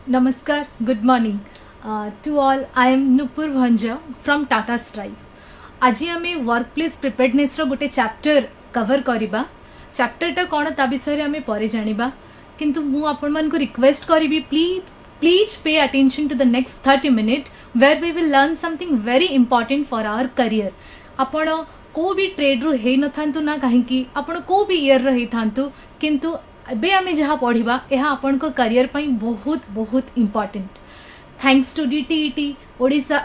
Namaskar, good morning to all. I am Nupur Bhanja from Tata Strive. आज आम workplace preparedness गोटे chapter cover करवा chapter टा कौन ता विषय आम पर जाना किंतु मु आपण मन को रिक्वेस्ट करी please pay attention to the next 30 minute where we will learn something very important for our career. आपण को भी ट्रेड रू हे न थांतु ना कहीं आपण को भी ईयर रही थांतु किंतु एबे आमे जहाँ पढ़ा यह आपण को करियर पई बहुत बहुत important. Thanks to DTET Odisha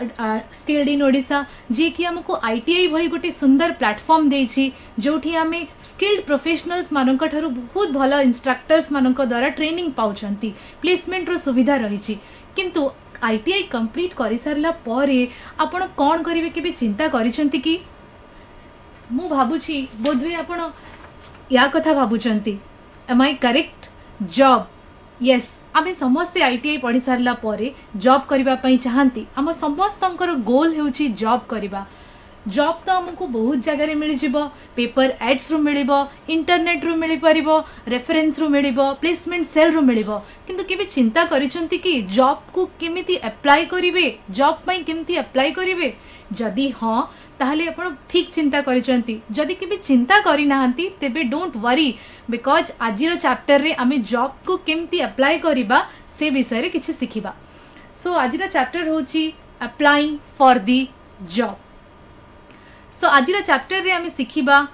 skilled in Odisha जी कि हमको आईटीआई भली गोटे सुंदर प्लेटफॉर्म देछि जोठी आमे स्किल्ड प्रोफेशनल्स मानक ठारू बहुत भल इंस्ट्रक्टर्स मानक द्वारा ट्रेनिंग पाउछंती प्लेसमेंट रो सुविधा रहिछि. किंतु आईटीआई कंप्लीट करि सारला परे आपण कोन करिवे केबे चिंता करिसंती कि मु भाबुछि बोधवे आपण या कथा भाबुचंती. Am I correct? Job, yes आमे समस्ते आईटीआई पढ़ी सारला परे जॉब करबा पई चाहंती. आम समस्तंकर गोल हेउची जॉब करबा. जॉब तो हमको बहुत जगह मिल जिवो. पेपर एड्स रु मिलिबो, इंटरनेट रु मिली परिबो, रेफरेंस रु मिलिबो, प्लेसमेंट सेल रु मिलिबो. किंतु केबे चिंता करिसंती कि जॉब को केमिति अप्लाई करिवे, जॉब पई केमिति अप्लाई करिवे? जदि हाँ ताहले आपण ठीक चिंता करिसंती. जदि केबे चिंता करि नाहंती तेबे डोंट वरी बिकॉज आजिर चैप्टर रे आमे जॉब को केमिति अप्लाई करिबा से विषय रे किछि सिखिबा. सो आजिर चैप्टर होची applying for the job. So आजिर चैप्टर रे आमे सिखिबा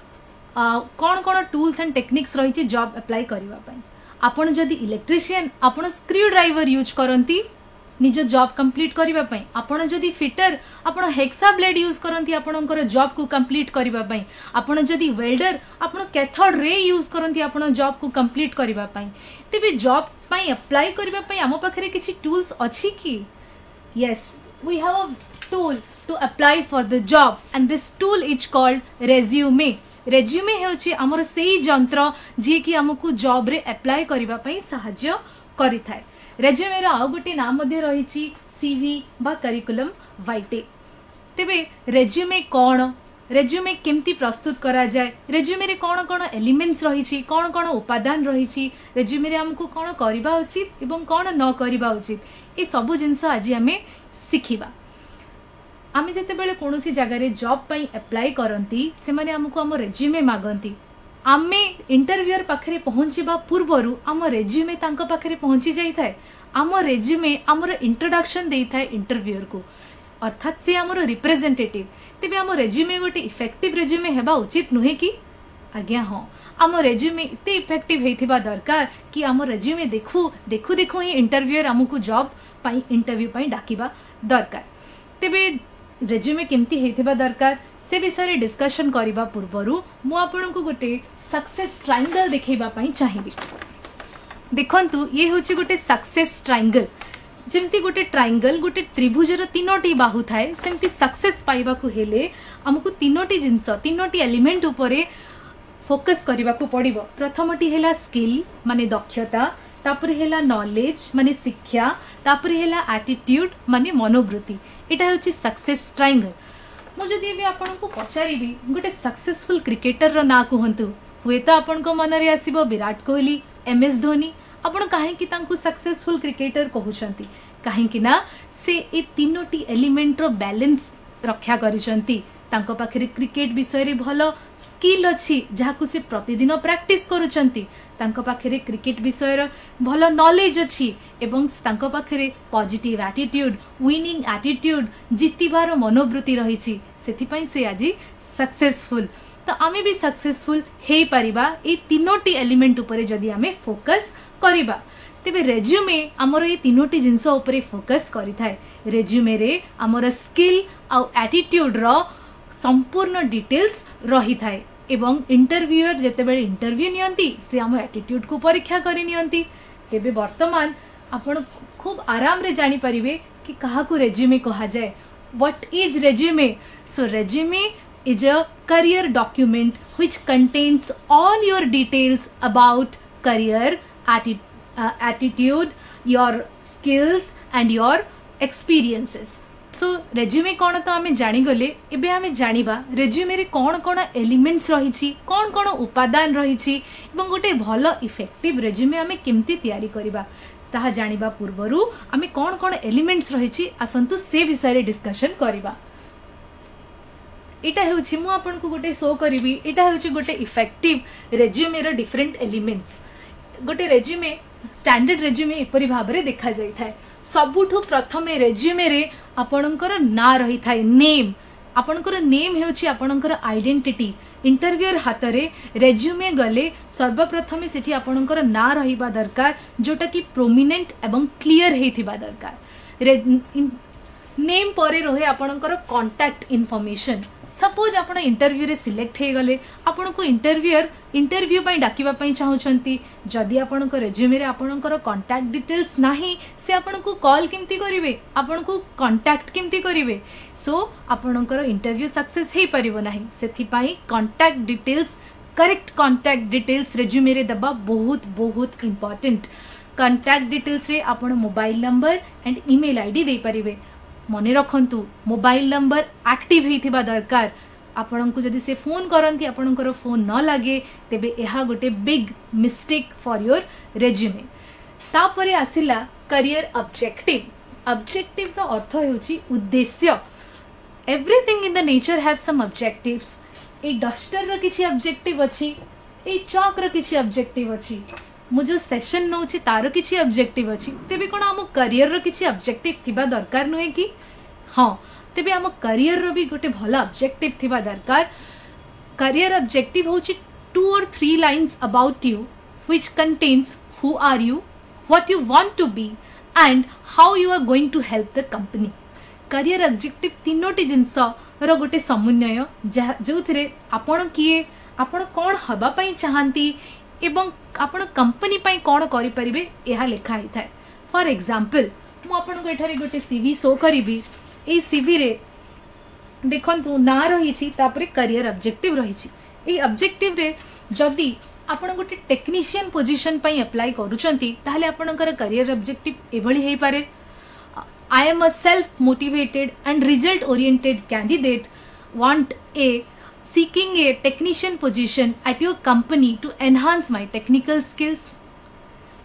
कौन कौन टूल्स एंड टेक्निक्स रही जॉब अप्लाई करबा पई. आपण जदि इलेक्ट्रिशियन आपण स्क्रू ड्राइवर यूज करंती निज जॉब कंप्लीट करबा पई. आपण जदि फिटर आपण हेक्सा ब्लेड यूज करंती आपणकर जॉब को कंप्लीट करबा पई. आपण जदि वेल्डर आपण कैथोड रे यूज करंती आपण जॉब को कंप्लीट करबा पई. तेबे जॉब पई अप्लाई करबा पई हम पाखरे किछि टूल्स अछि कि? Yes we have a tool to apply for the job and this tool is called resume. resume हेउची हमर सेही जंत्र जे कि हमकु जॉब रे अप्लाई करबा पई सहाय्य करि थाए. resume रो आ गुटे नाम मध्ये रहिची CV बा करिकुलम वाइटे. तेबे resume कोन, resume केमती प्रस्तुत करा जाय, resume रे कोन कोन एलिमेंट्स रहिची, कोन कोन उपादान रहिची, resume रे हमकु कोन करबा उचित एवं कोन न करबा उचित, ए सब जिंस आज हमें सिखिबा. आमे जेते बेले कोनोसी जगह रे जॉब पई अप्लाई करंती से माने हमको हम रेज्यूमे मागंती. आमे इंटरव्यूअर पाखरे पहुंचीबा पूर्वरु हम रेज्यूमे तांको पाखरे पहुंची जाई थाए. हम रेज्यूमे हमर इंट्रोडक्शन देई थाए इंटरव्यूअर को, अर्थात से हमर रिप्रेजेंटेटिव. तेबे हम रेज्यूमे गोटे इफेक्टिव रेज्यूमे हेबा उचित नुहे कि? आज्ञा हां, हम रेज्यूमे इते इफेक्टिव हेथिबा दरकार कि हम रेज्यूमे देखु देखु देखु ही इंटरव्यूअर हमको जॉब पई इंटरव्यू पई डाकिबा दरकार. तेबे रेज्यूमे केमती हेथिबा दरकार से विषय डिस्कशन करबा पूर्वरु मु आपनको गोटे सक्सेस ट्रायंगल देखैबा पई चाहिबी. देखंतु ये होची गोटे सक्सेस ट्रायंगल. जेमती गोटे ट्रायंगल गोटे त्रिभुजर तीनोटी बाहु थाए सेमती सक्सेस पाइबा को हेले हमकु तीनोटी जिंस तीनोटी एलिमेंट उपरे फोकस करबा को पड़िबो. प्रथमटी हेला स्किल माने दक्षता, तापर हेला नॉलेज माने शिक्षा, तापर हेला एटीट्यूड माने मनोवृत्ति. एटा होची सक्सेस ट्रायंगल. मु जदि भी आपन को पचारिबी गोटे सक्सेसफुल क्रिकेटर रो ना कहंतु हुए तो आपन को मन रे आसीबो विराट कोहली, MS धोनी. आपन काहे कि तांकु सक्सेसफुल क्रिकेटर कहउछंती काहे कि ना से ए तीनोटी एलिमेंट रो बैलेंस रक्षा करिसंती. तांको पाखरे क्रिकेट विषय रे भलो स्किल अछि जाहाकु से प्रतिदिन प्रैक्टिस करूचंती. तांको पाखरे क्रिकेट विषय रो भलो नॉलेज अछि एवं तांको पाखरे पॉजिटिव एटीट्यूड, विनिंग एटीट्यूड, जितिबार मनोवृत्ति रहिछि. सेथि पई से आजि सक्सेसफुल. तो आमे भी सक्सेसफुल हे परिबा ए तीनोटी एलिमेंट उपरे जदि आमे फोकस करिबा. तेबे रेज्यूमे हमर ए तीनोटी जिंस उपरे फोकस करि थाए. रेज्यूमे रे हमर स्किल आ एटीट्यूड रो संपूर्ण डिटेल्स रही थाए एवं इंटरव्यूअर जेते बेले इंटरव्यू नियंती से हम एटीट्यूड को परीक्षा करि नियंती. तेबे वर्तमान आपण खूब आराम रे जानि परिबे कि काहा को रेज्यूमे कहा जाय. What is resume? So resume is a career document which contains all your details about career, attitude, your skills and your experiences. So resume कौन तो आमे जानी गले. एबे आमे जानिबा रेज्यूमे रे कौन कौन एलिमेंट्स रही, कौन कौन उपादान रही, गोटे भल इफेक्टिव रेज्यूमे आमे केमती तैयारी करिबा. ताहा जानिबा पूर्वरु आमे कोन कोन एलिमेंट्स रहिछि आसंतु से विषय रे डिस्कशन करिबा। एटा हेउछि मु आपन को गोटे शो करिवि। एटा हेउछि गोटे इफेक्टिव रेज्यूमे रो डिफरेंट एलिमेंट्स। गोटे रेज्यूमे स्टैंडर्ड रेज्यूमे एपरि भाबरे देखा जाय थाए। सबुठु प्रथमे रेज्यूमे रे आपनकर ना रही थाए नेम। आपनकर नेम हेउछि आपनकर आइडेंटिटी। इंटरव्यूअर हाथ रे रेज्यूमे गले सर्वप्रथमे सेठी आपनकर ना रहिबा दरकार जोटा कि प्रोमिनेंट एवं क्लियर हेथिबा दरकार। नेम परे रहे आपनकर कांटेक्ट इन्फॉर्मेशन। सपोज आपण इंटरव्यू रे सिलेक्ट हे गले आपण को इंटरव्यूअर इंटरव्यू पई डाकिबा पई चाहउछंती। जदि आपण को रेज्यूमे रे आपणकर कांटेक्ट डिटेल्स नाही से आपण को कॉल केमती करिवे आपण को कांटेक्ट केमती करिवे। सो आपणकर इंटरव्यू सक्सेस हे परिबो नाही। सेथि पई contact details correct contact details resume रे दबा बहुत बहुत इंपोर्टेंट। कांटेक्ट डिटेल्स रे आपण mobile number and email ID दे परिवे। मने रखंतु मोबाइल नंबर एक्टिव हेथिबा दरकार। आपण को जदि से फोन करंती आपणकर फोन न लागे तेबे एहा गोटे big mistake for your resume. तापरे आसिला करियर ऑब्जेक्टिव। ऑब्जेक्टिव रो अर्थ हेउची उद्देश्य। Everything in the nature have some objectives. A duster रो किछि ऑब्जेक्टिव अछि, ए चॉक रो किछि ऑब्जेक्टिव अछि, मु जो सेशन नउछि तारो किछि ऑब्जेक्टिव अछि। तेबे कोन हम करियर रो किछि ऑब्जेक्टिव थिबा दरकार नहे कि? हां, तेबे हम करियर रो भी गोटे भला ऑब्जेक्टिव थिबा दरकार। करियर ऑब्जेक्टिव होछि 2 or 3 lines about you which contains who are you, what you want to be and how you are going to help the company। Career objective तीनोटी जिंस रो गोटे समन्वय जो थिरे आपण किए आपण कोन हबा पई चाहंती एवं आपण कंपनी पई कोन करि परिबे एहा लेखा ही थाए। फॉर एग्जांपल मु आपण को एठारे गोटे सीवी शो करिबी। ए सीवी रे देखंतु ना रहिछि तापरे करियर ऑब्जेक्टिव रहिछि। ए ऑब्जेक्टिव रे जदी आपण गोटे टेक्नीशियन पोजीशन पई अप्लाई करूचंती ताहले आपणकर करियर ऑब्जेक्टिव एभली हेई पारे। I am a self-motivated and result-oriented candidate, want a seeking a technician position at your company to enhance my technical skills।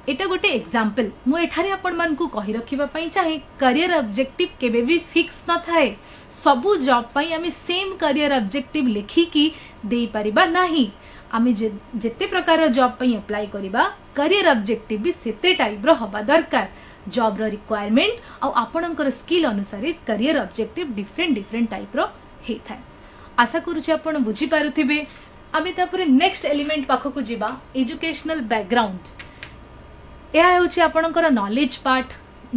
एटा गोटे एग्जांपल मु एठारे आपण मान को कहि रखिबा पई चाहे करियर ऑब्जेक्टिव केबे भी फिक्स न थाए। सबु जॉब पई आमे सेम करियर ऑब्जेक्टिव लेखि की देई परिबा नाही। आमे जेते प्रकार जॉब पई अप्लाई करिबा करियर ऑब्जेक्टिव भी सेते टाइप रो हबा दरकार। जॉब रो रिक्वायरमेंट आ आपणकर स्किल अनुसार करियर ऑब्जेक्टिव डिफरेंट टाइप रो हे थाए। आशा करूछि आपण बुझी पारुथिबे। आमे तापरे नेक्स्ट एलिमेंट पाखकु जिबा एजुकेशनल बैकग्राउंड। एहा हेउछि आपणकर नॉलेज पार्ट।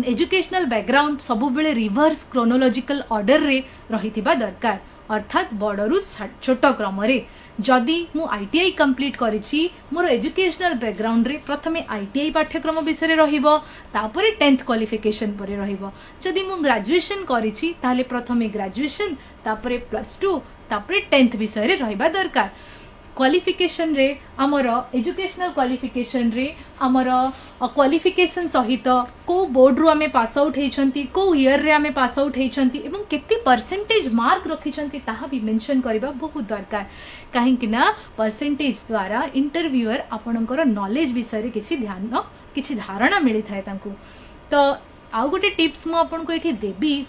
एजुकेशनल बैकग्राउंड सबु बेले रिवर्स क्रोनोलॉजिकल ऑर्डर रे रहिथिबा दरकार अर्थात बडरु छोट क्रम रे। जदि मु आईटीआई कंप्लीट करिछि मोर एजुकेशनल बैकग्राउंड रे प्रथमे आईटीआई पाठ्यक्रम विषय रे रहिबो तापरे 10th क्वालिफिकेशन परे रहिबो। जदि मु ग्रेजुएशन करिछि ताले प्रथमे ग्रेजुएशन तापरे +2 तापरे 10th विषय रे रहिबा दरकार। क्वालिफिकेशन रे हमर एजुकेशनल क्वालिफिकेशन रे हमर क्वालिफिकेशन सहित को बोर्ड रो हमें पास आउट हेछंती को ईयर रे हमें पास आउट हेछंती एवं केते परसेंटेज मार्क रखिछंती ताहा भी मेंशन करबा बहुत दरकार। काहे कि ना परसेंटेज द्वारा इंटरव्यूअर आपनकर नॉलेज विषय रे किछि धारणा मिली थाए तांको। तो आउ गोटे टिप्स मु आपन को एठी देबी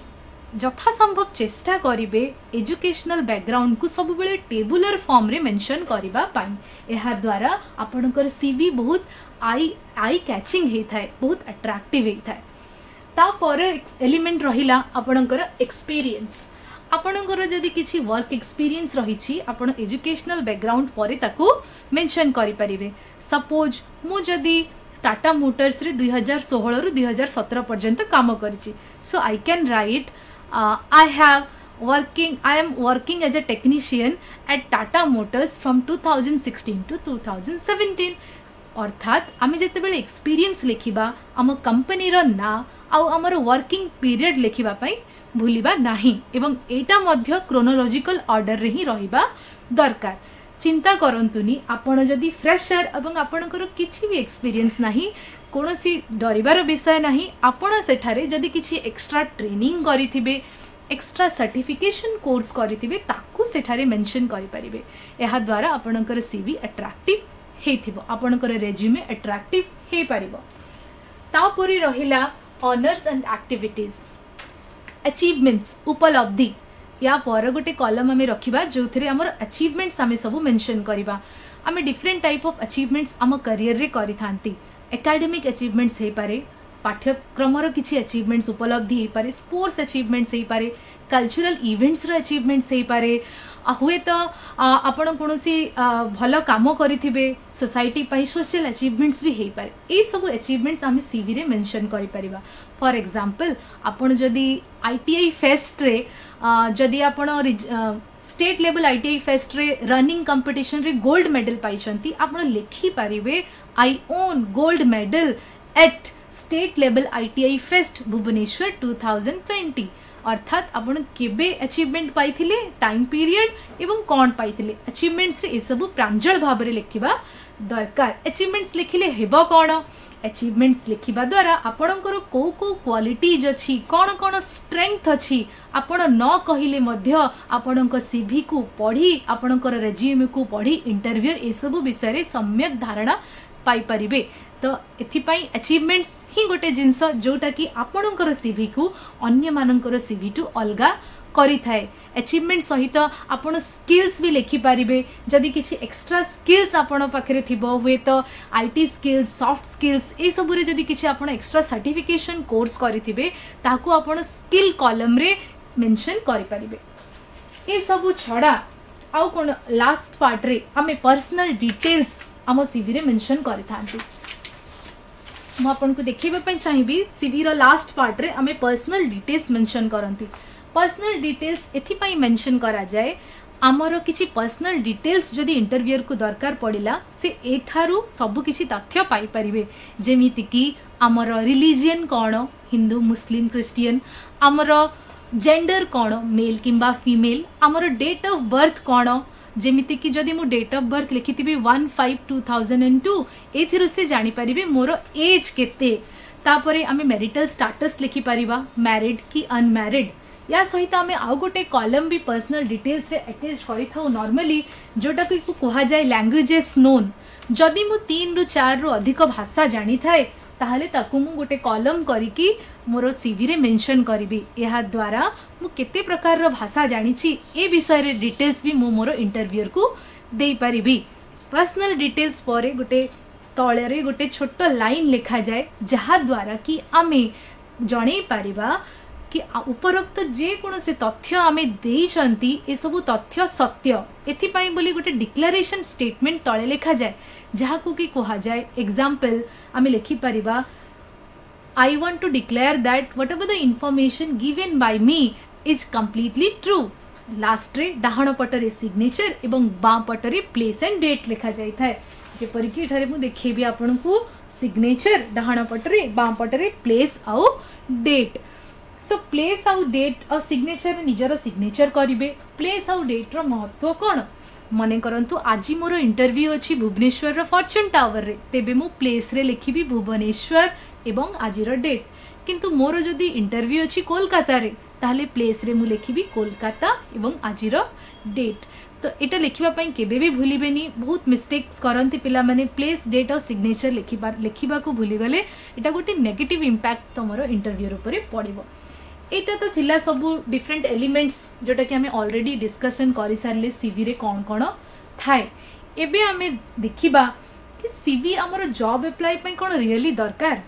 जथा संभव चेष्टा करिवे एजुकेशनल बैकग्राउंड को सब बेले टेबुलर फॉर्म रे मेंशन करबा पाई। एहा द्वारा आपनकर सीवी बहुत आई कैचिंग हे थाए बहुत अट्रैक्टिव हे थाए। ता पर एलिमेंट रहिला आपनकर एक्सपीरियंस। आपनकर जदि किछि वर्क एक्सपीरियंस रहिछि आपण एजुकेशनल बैकग्राउंड परे ताको मेंशन करि परिबे। सपोज मु जदि टाटा मोटर्स रे 2016 रु 2017 पर्यंत काम करिछि। So I can write I am working as a technician at Tata Motors from 2016 to 2017। अर्थात आमे जेते बेले एक्सपीरियंस लेखिबा आम कंपनी रो ना आ हमर वर्किंग पीरियड लेखिबा पई भूलिबा नाही एवं एटा मध्य क्रोनोलॉजिकल ऑर्डर रे ही रहिबा दरकार। चिंता करंतुनी आपण जदि फ्रेशर एवं आपणकर किछि भी एक्सपीरियंस नाही कोनोसी डरिबार विषय नाही। आपण सेठारे जदि किछि एक्स्ट्रा ट्रेनिंग करिथिबे एक्स्ट्रा सर्टिफिकेशन कोर्स करिथिबे ताकू सेठारे मेंशन करि परिबे। एहा द्वारा आपणकर सीवी अट्रैक्टिव हेथिबो आपणकर रेज्यूमे अट्रैक्टिव हे परिबो। तापरे रहिला ऑनर्स एंड एक्टिविटीज अचीवमेंट्स उपलब्धि या पर गोटे कॉलम आम रखा जो थे आम अचीवमेंट्स आम सब मेंशन करवा आम डिफरेंट टाइप ऑफ अचीवमेंट्स आम करियर रे करि थांती एकेडमिक अचीवमेंट्स हे पारे पाठ्यक्रम किसी अचीवमेंट्स उपलब्धि हो पारे स्पोर्ट्स अचीवमेंट्स हो पारे कल्चरल इवेंट्स रो अचीवमेंट्स हो पारे हुए तो आपण कौन भल कम करेंगे सोसाइटी पाई सोशल अचीवमेंट्स भी हो पारे ये सब अचीवमेंट्स आम सीवी रे मेंशन करि फॉर एग्जांपल आपण जदि आईटीआई फेस्ट रे जदि आपण स्टेट लेवल आईटीआई फेस्ट रे रनिंग कंपटीशन रे गोल्ड मेडल पाइछंती आपण लिखि पारिबे I won gold medal at state level ITI fest Bhubaneswar 2020 अर्थात आपण केबे अचीवमेंट पाइथिले टाइम पीरियड एवं कौन पाइथिले अचीवमेंट्स रे ए सब प्रांजल भाव रे लिखिबा दरकार अचीवमेंट्स लिखिले हेबो कोन अचीवमेंट्स लिखिबा द्वारा आपणकर को क्वालिटीज अछि कौन स्ट्रेंथ अछि आपण न कहिले मध्य आपणक सीवी को पढ़ी आपणकर रेज्यूमे को पढ़ी इंटरव्यू ए सब विषय रे सम्यक धारणा पाई परिबे तो एथिपाई अचीवमेंट्स ही गोटे जिनस जोटा कि आपणकर सीवी को अन्य मानकर सीवी टू अलगा करि थाए अचीवमेंट सहित आपण स्किल्स भी लिखि पारिबे जदि किछि एक्स्ट्रा स्किल्स आपण पाखरे थिबो हुए तो आईटी स्किल्स सॉफ्ट स्किल्स ए सब रे जदि किछि आपण एक्स्ट्रा सर्टिफिकेशन कोर्स करिथिबे ताकू आपण स्किल कॉलम रे मेंशन करि पारिबे ए सब छडा आउ कोन लास्ट पार्ट रे हमें पर्सनल डिटेल्स आम सीवी रे मेंशन करि थांती मु आपन को देखिबा पय चाहिबी सीवी रो लास्ट पार्ट रे हमें पर्सनल डिटेल्स मेंशन करंती पर्सनल डिटेल्स एथिपाई मेंशन करा जाए आमर किछि पर्सनल डिटेल्स जदि इंटरव्यूअर को दरकार पड़िला से एठारू सब किछि तथ्य पाई परिबे जेमिति कि आमर रिलीजियन कोन हिंदू मुस्लिम क्रिश्चियन आमर जेंडर कोन मेल किंबा फीमेल आमर डेट ऑफ बर्थ कोन जेमिति कि जदि मु डेट ऑफ बर्थ लिखिथिबी 1/5/2002 एथिरु से जानि परिबे मोर एज केते तापरे आमे मैरिटल स्टेटस लिखि परिबा मैरिड कि अनमैरिड या सहित आमे आउ गोटे कॉलम भी पर्सनल डिटेल्स रे अटैच करि थाउ नॉर्मली जोटा कि कहा जाय लैंग्वेजेस नोन जदि मु 3 रु 4 रु अधिक भाषा जानि थाए ताहले ताकू मु गोटे कॉलम करिकी मोर सीवी रे मेंशन करिबी एहा द्वारा मु केते प्रकार रो भाषा जानिछि ए विषय रे डिटेल्स भी मु मोर इंटरव्यूअर को देई परिबी पर्सनल डिटेल्स परे गोटे तळे रे गोटे छोट लाइन लिखा जाए जहा द्वारा कि आमे जणै परिबा कि उपरोक्त जे कोनोसे तथ्य आमे देइछंती ए सब तथ्य सत्य एथिपाई बोली गोटे डिक्लेरेशन स्टेटमेंट तळे लिखा जाए जहा को कि कहा जाए एग्जांपल आमे लिखि परिबा I want to declare that whatever the information given by me is completely true. Last रे डाहण पटरे सिग्नेचर एवं बाँ पटरे प्लेस एंड डेट लिखा जाई थाए जेपरि कि एठारे मु देखेबी आपन को सिग्नेचर डाहण पटरे बाँ पटरे प्लेस आउ डेट सो प्लेस आउ डेट और सिग्नेचर निजर सिग्नेचर करिवे प्लेस आउ डेट रो महत्व कोन मने करंतु आज मोर इंटरव्यू अछि भुवनेश्वर रो फॉर्च्यून टावर रे तेबे मु प्लेस रे लिखिबी भुवनेश्वर एवं आजिर डेट किंतु मोर जदि इंटरव्यू अछि कोलकाता रे ताहले प्लेस रे मु लिखिबी कोलकाता एवं आजिर डेट तो एटा लिखिबा पई केबे भी भूलिबेनी बहुत मिस्टेक्स करंती पिला माने प्लेस डेट और सिग्नेचर लिखिबा को भूली गले एटा गोटे नेगेटिव इंपैक्ट तमरो इंटरव्यू ऊपर पड़िबो एटा तो थिला सब डिफरेंट एलिमेंट्स जोटा कि हमें ऑलरेडी डिस्कशन करि सारले सीवी रे कोन कोन थाए एबे हमें देखिबा कि सीवी हमर जॉब अप्लाई पई कोन रियली दरकार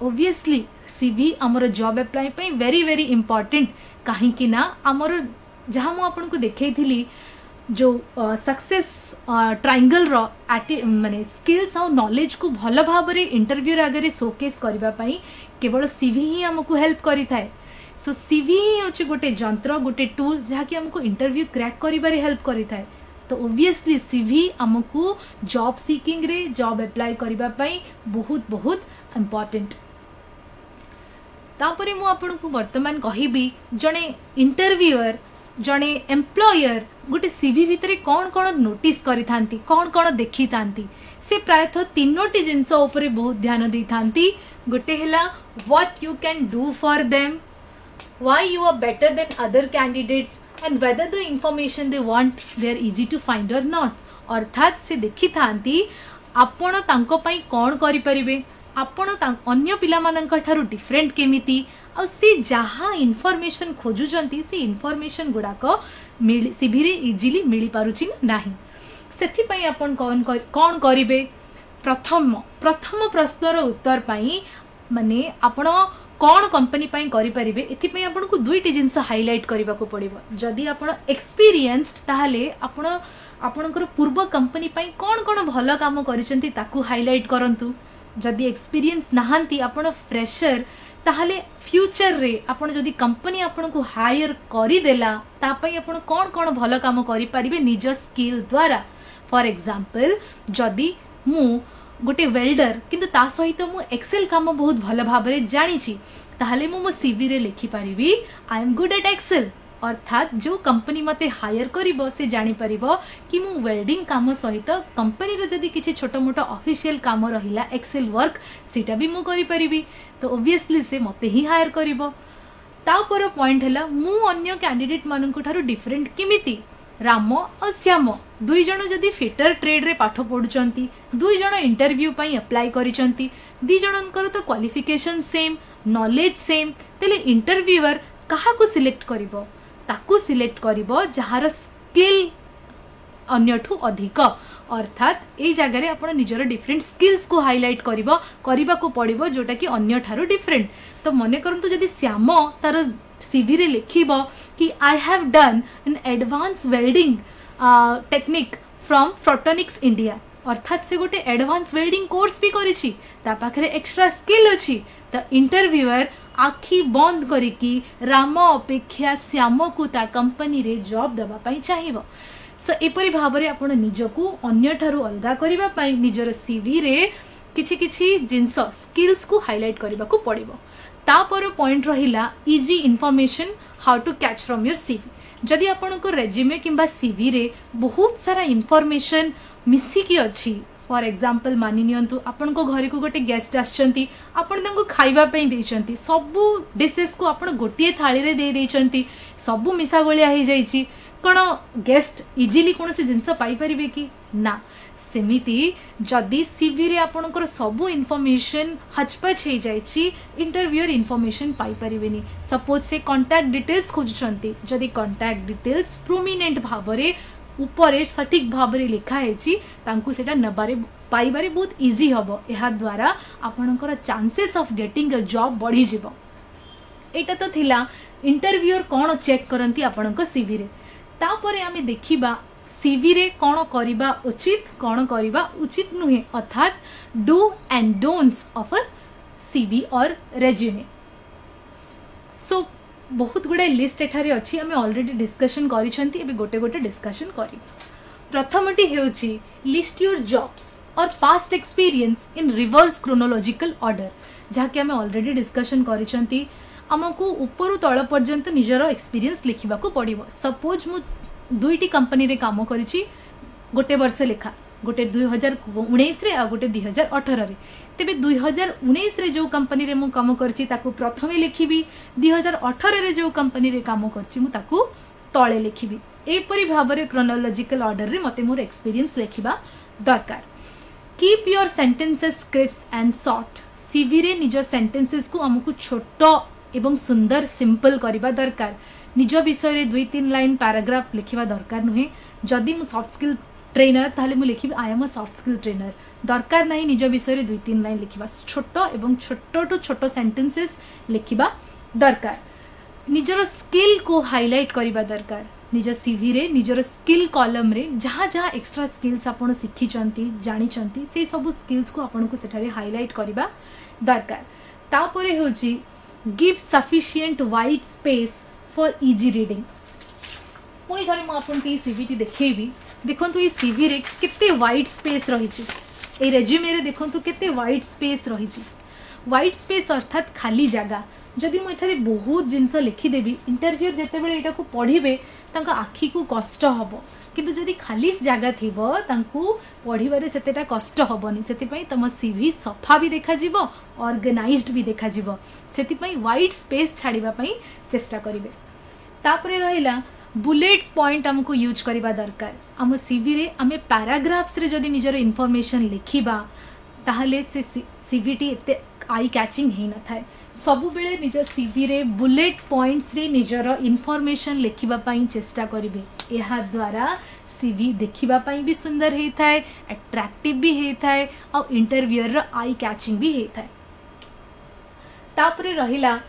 ऑब्वियसली सीवी हमर जॉब अप्लाई पई वेरी वेरी इंपोर्टेंट काहे कि ना हमर जहां मु आपन को देखैथिली जो सक्सेस ट्रायंगल रो माने स्किल्स और नॉलेज को भल भाव रे इंटरव्यू आगे शोकेस करबा पई केवल सीवी ही हमको हेल्प करि थाए सो सीवी ही होची गोटे जंत्र गोटे टूल जहा कि हमको इंटरव्यू क्रैक करिबारे हेल्प करि थाए तो ऑब्वियसली सीवी हमको जॉब सीकिंग रे जॉब अप्लाई करबा पई बहुत बहुत इंपोर्टेंट तापरे मु आपन को वर्तमान कहिबी जणे इंटरव्यूअर जणे एम्प्लॉयर गोटे सीवी भितरे कौन कौन नोटिस करि थांती कौन कौन देखि थांती से प्रायतः तीनोटी जिंस ऊपर बहुत ध्यान दे थांती गोटे हला what you can do for them why you are better than other candidates and whether the information they want they are easy to find or not अर्थात से देखि थांती आपण तांको पई कोन करि परिबे आपण अन्य पिलामानंकठारु डिफरेंट केमिति आ से जहाँ इनफॉरमेशन खोजुचंती से इनफॉरमेशन गुड़ाक सीवी रे इजीली मिली पारुची नाही सेथि पई आपण कौन करिवे प्रथम प्रश्नर उत्तर पाई माने आपण कौन कंपनी पाई करि परिबे एथि पई आपण को दुईटी जिंस हाइलाइट करबा को पड़िबो जदि आपण एक्सपीरियंस्ड ताहाले आपण आपणकर पूर्व कंपनी पाई कौन कौन भल काम करिसेंती ताकू हाइलाइट करंतु जदि एक्सपीरियंस नहांती आपण फ्रेशर ताहाले फ्यूचर रे आपण जदि कंपनी आपण को हायर करि देला ता पई आपण कौन कौन भल काम करि परिबे निज स्किल द्वारा फॉर एग्जांपल जदि मु गोटे वेल्डर किंतु ता सहित मु एक्सेल काम बहुत भल भाबरे जानि छी ताहाले मु मो सीवी रे लिखि परिबी I am good at Excel अर्थात जो कंपनी मते हायर करिवो से जानि परिबो कि मु वेल्डिंग काम सहित कंपनी रो जदि किछि छोटो मोटो ऑफिशियल काम रहिला एक्सेल वर्क सेटा भी मु करि परिबी तो ऑब्वियसली से मते ही हायर करिवो ता पर पॉइंट हला मु अन्य कैंडिडेट मानन ठारू डिफरेंट किमिति राम और श्याम दुई जण जदि फिटर ट्रेड रे पाठ पढुचंती दुई जण इंटरव्यू पई अप्लाई करिचंती दी जणनकर तो क्वालिफिकेशन सेम नॉलेज सेम तेले इंटरव्यूअर काहा को सिलेक्ट करिवो ताकू सिलेक्ट करिवो जहार स्किल अन्यठू अधिक अर्थात ए जगह रे आपण निजर डिफरेंट स्किल्स को हाइलाइट करिबा को पड़िबो जोटा कि अन्य ठारू डिफरेंट तो मने करंतु जदि श्याम तार सीवी रे लिखिबो कि I have done an advance welding technique from Frotonics India अर्थात से गोटे एडवांस वेल्डिंग कोर्स भी करिछि ता पाखरे एक्स्ट्रा स्किल अछि तो इंटरव्यूअर आखि बंद करिकी राम अपेक्षा श्याम को ता कंपनी रे जॉब दबा पई चाहिबो सो एपरि भाबरे आपण निजको अन्य ठारू अलगा करिबा पई निजर सीवी रे किछि किछि जिंस स्किल्स को हाइलाइट करिबा को पड़िबो तापर पॉइंट रहिला easy information how to catch from your CV जदि आपण को रेज्यूमे किंबा सीवी रे बहुत सारा इन्फॉर्मेशन मिसी की अछि फॉर एग्जांपल मानि नियंतु आपण को घर को गोटे गेस्ट आछंती आपण तांको खाइबा पई देइचंती सबु डिशेस को आपण गोटिए थाली रे दे देइचंती सबु मिसा गोलिया हे जाईची कोन गेस्ट इजीली कोन से जिंस पाई परिबे कि ना सेमिति जदि सीवी रे आपनकर सबु इन्फॉर्मेशन हचपच हे जाईची इंटरव्यूअर इन्फॉर्मेशन पाई परिबेनी सपोज से कांटेक्ट डिटेल्स खोजचंती जदि कांटेक्ट डिटेल्स प्रोमिनेंट भाबरे ऊपर सटीक भाबरे लिखा हेची तांकु सेटा नबारे पाइबारे बहुत इजी हबो एहा द्वारा आपनकर chances of getting a job बढ़ी जिवो एटा तो थिला इंटरव्यूअर कोन चेक करंती आपनकर सीवी रे तापरे आमे देखिबा सीवी रे कोन करिबा उचित नुहे अर्थात do and don'ts of a CV और रेज्यूमे सो बहुत गुडे लिस्ट एठारे अछि आमे ऑलरेडी डिस्कशन करिसंती एबे गोटे गोटे डिस्कशन करी प्रथमटी हेउची लिस्ट योर जॉब्स और past experience in reverse chronological order जहा कि आमे ऑलरेडी डिस्कशन करिसंती हमको ऊपर तळ पर्यंत निजर एक्सपीरियंस लिखिबा को पड़िबो सपोज मु दुईटी कंपनी रे काम करिछि गोटे वर्ष लेखा गोटे 2019 रे आ गोटे 2018 रे तेबे 2019 रे जो कंपनी रे मु काम करछि ताकू प्रथमे लिखिबी 2018 रे जो कंपनी रे काम करछि मु ताकू तळे लिखिबी एपरि भाबरे क्रोनोलॉजिकल ऑर्डर रे मते मोर एक्सपीरियंस लिखिबा दरकार keep your sentences crisp and short CV रे निज सेंटेंसेस को हमकु छोटो एवं सुंदर सिंपल करबा दरकार निज विषय रे 2-3 लाइन पैराग्राफ लिखिबा दरकार नुहे जदि मु सॉफ्ट स्किल ट्रेनर ताले मु लिखिबी I am a soft skill trainer दरकार नहीं निज विषय रे 2-3 लाइन लिखिबा छोटो एवं छोटो टू छोटो सेंटेंसेस लिखिबा दरकार निजर स्किल को हाइलाइट करबा दरकार निज सीवी रे निजर स्किल कॉलम रे जहाँ जहाँ एक्स्ट्रा स्किल्स आपण सिखिचंती जानिचंती से सब स्किल्स को आपण को सेठारे हाइलाइट करबा दरकार तापरे होची give sufficient white space for easy reading पुणी थरे मु आपन के सीवीटी देखेबी देखंतु ए सीवी रे केते वाइट स्पेस रहिछि ए रेज्यूमे रे देखंतु केते वाइट स्पेस रहिछि वाइट स्पेस अर्थात खाली जगह जदि मु एठारे बहुत जिंस लिखि देबी इंटरव्यूअर जेते बेले एटा को पढिबे तांका आखी को कष्ट हबो किंतु जदि खाली जगह थिबो तांकु पढिबारे सेतेटा कष्ट हबोनी सेति पई तम सीवी सफा भी देखा जिवो ऑर्गेनाइज्ड भी देखा जिवो सेति पई वाइट स्पेस छाडिबा पई चेष्टा करिवे तापरे रहिला बुलेट्स पॉइंट हमको यूज करबा दरकार हम सीवी रे हमें पैराग्राफ्स रे जदि निजर इन्फॉर्मेशन लिखिबा ताहले से सीवीटी एते आई कैचिंग ही न थाए सबु बेले निज सीवी रे बुलेट पॉइंट्स रे निजर इनफॉरमेशन लिखिबा पई चेष्टा करिवे एहा द्वारा सीवी देखिबा पई भी सुंदर हे थाए अट्रैक्टिव भी हे थाए और इंटरव्यूअर रो आई कैचिंग भी हे थाए तापरे रहिला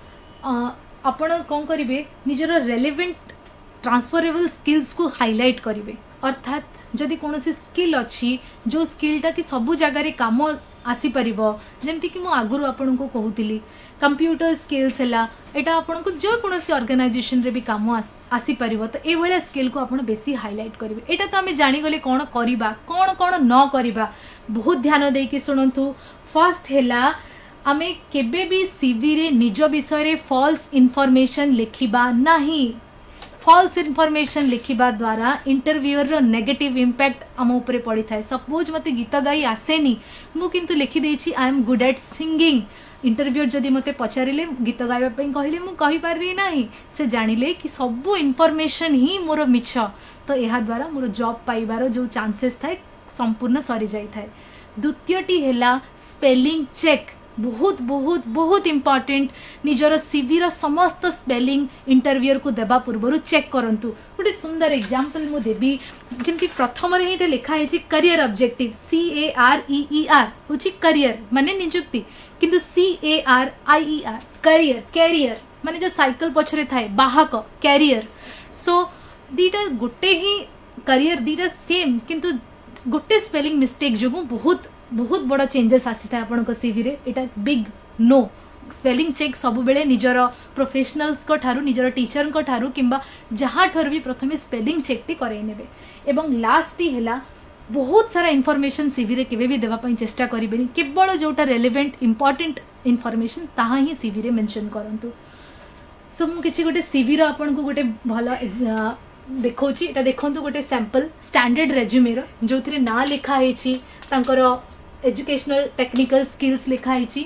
आपण कोन करिवे निजर रेलेवेंट ट्रांसफरेबल स्किल्स को हाईलाइट करिवे अर्थात जदि कोनोसी स्किल अछि जो स्किलटा कि सबु जगह रे काम आसी परिबो जेमति कि मु आगुरु आपन को कहूतिली कंप्यूटर स्किल्स हला एटा आपन को जो कोनोसी ऑर्गेनाइजेशन रे भी काम आसी परिबो तो ए भले स्किल को आपन बेसी हाईलाइट करिवे एटा तो हमें जानि गले कोन करिबा कोन न करिबा बहुत ध्यान दे कि सुनंतु फर्स्ट हला आमे केबे भी सीवी रे निज विषय रे फॉल्स इन्फॉर्मेशन लिखिबा नाही फॉल्स इन्फॉर्मेशन लिखिबा द्वारा इंटरव्यूअर रो नेगेटिव इंपैक्ट आम ऊपर पड़ी थाए सपोज मते गीत गाई आसेनी मु किंतु लिखि देछि I am good at singing interviewer जदि मते पचारिले गीत गाइबा पई कहिले मु कहि पारि नाही से जानिले कि सब इन्फॉर्मेशन ही मोर मिछ तो एहा द्वारा मोर जॉब पाइबार जो चांसेस थाए संपूर्ण सरी जाई थाए द्वितीयटी हेला स्पेलिंग चेक बहुत बहुत बहुत इंपोर्टेंट निजर सीवी रो समस्त स्पेलिंग इंटरव्यूअर को देबा पूर्व चेक करंतु गोटे सुंदर एग्जांपल मु देबी जेमति प्रथम रे हिटे लिखा है करियर ऑब्जेक्टिव CAREER होची करियर माने नियुक्ति किंतु CARIER करियर कैरियर माने जो साइकिल पछरे थाए बाहक कैरियर सो दीटा गोटे ही करियर दीटा सेम किंतु गोटे स्पेलिंग मिस्टेक जो बहुत बड़ा चेंजेस आसी था आपन को सीवी रे एटा बिग नो स्पेलिंग चेक सब बेले निजर प्रोफेशनल्स को ठारू निजर टीचर को ठारू किंबा जहाँ ठारू भी प्रथमे स्पेलिंग चेक टी करे नेबे एवं लास्ट ही हैला बहुत सारा इन्फॉर्मेशन सीवी रे केबे भी देबा पई चेष्टा करिबेनी केवल जोटा रेलेवेंट इंपोर्टेंट इन्फॉर्मेशन ताहा ही सीवी रे मेंशन करंतु सो मु किछि गोटे सीवी रो आपन को गोटे भलो देखौची एटा देखंतु गोटे सैंपल स्टैंडर्ड रेज्यूमे रो जोथिरे ना लिखा हेची तांकर एजुकेशनल टेक्निकल स्किल्स लिखा हेची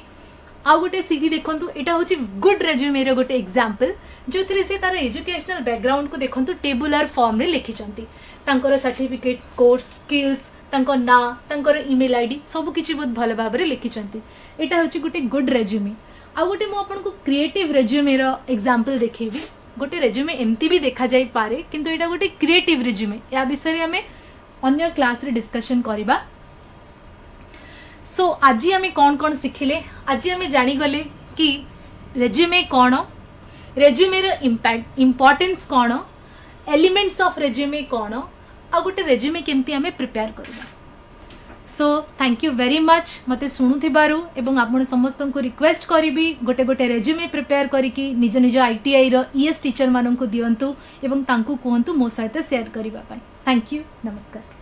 आ गोटे सीवी देखंतु एटा होची गुड रेज्यूमे रो गोटे एग्जांपल जोथिरे से तार एजुकेशनल बैकग्राउंड को देखंतु टेबुलर फॉर्म रे लिखिचंती तांकर सर्टिफिकेट कोर्स स्किल्स तांकर ना तांकर ईमेल आईडी सब किछि बहुत भलो भाबरे लिखिचंती एटा होची गोटे गुड रेज्यूमे आ गोटे मु आपन को क्रिएटिव रेज्यूमे रो एग्जांपल देखेबी गोटे रेज्यूमे एमती भी देखा जाई पारे किंतु एटा गोटे क्रिएटिव रेज्यूमे या विषय रे हमें अन्य क्लास रे डिस्कशन करिबा सो आज हमें कौन शिखिले आज हमें जानी गले कि रेज्यूमे कौन रेज्यूमे रो इंपोर्टेंस कौन एलिमेंट्स ऑफ रेज्यूमे कौन आ गोटे रेज्यूमे केमती हमें प्रिपेयर करबा so thank you very much मते सुनुथिबारु एवं आपण समस्त को रिक्वेस्ट करिबी गोटे गोटे रेज्यूमे प्रिपेयर करिकी निज निज ITI रो ES टीचर मानन को दियंतु एवं तांकु कोहंतु मो सहित शेयर करिबा पाई थैंक यू नमस्कार।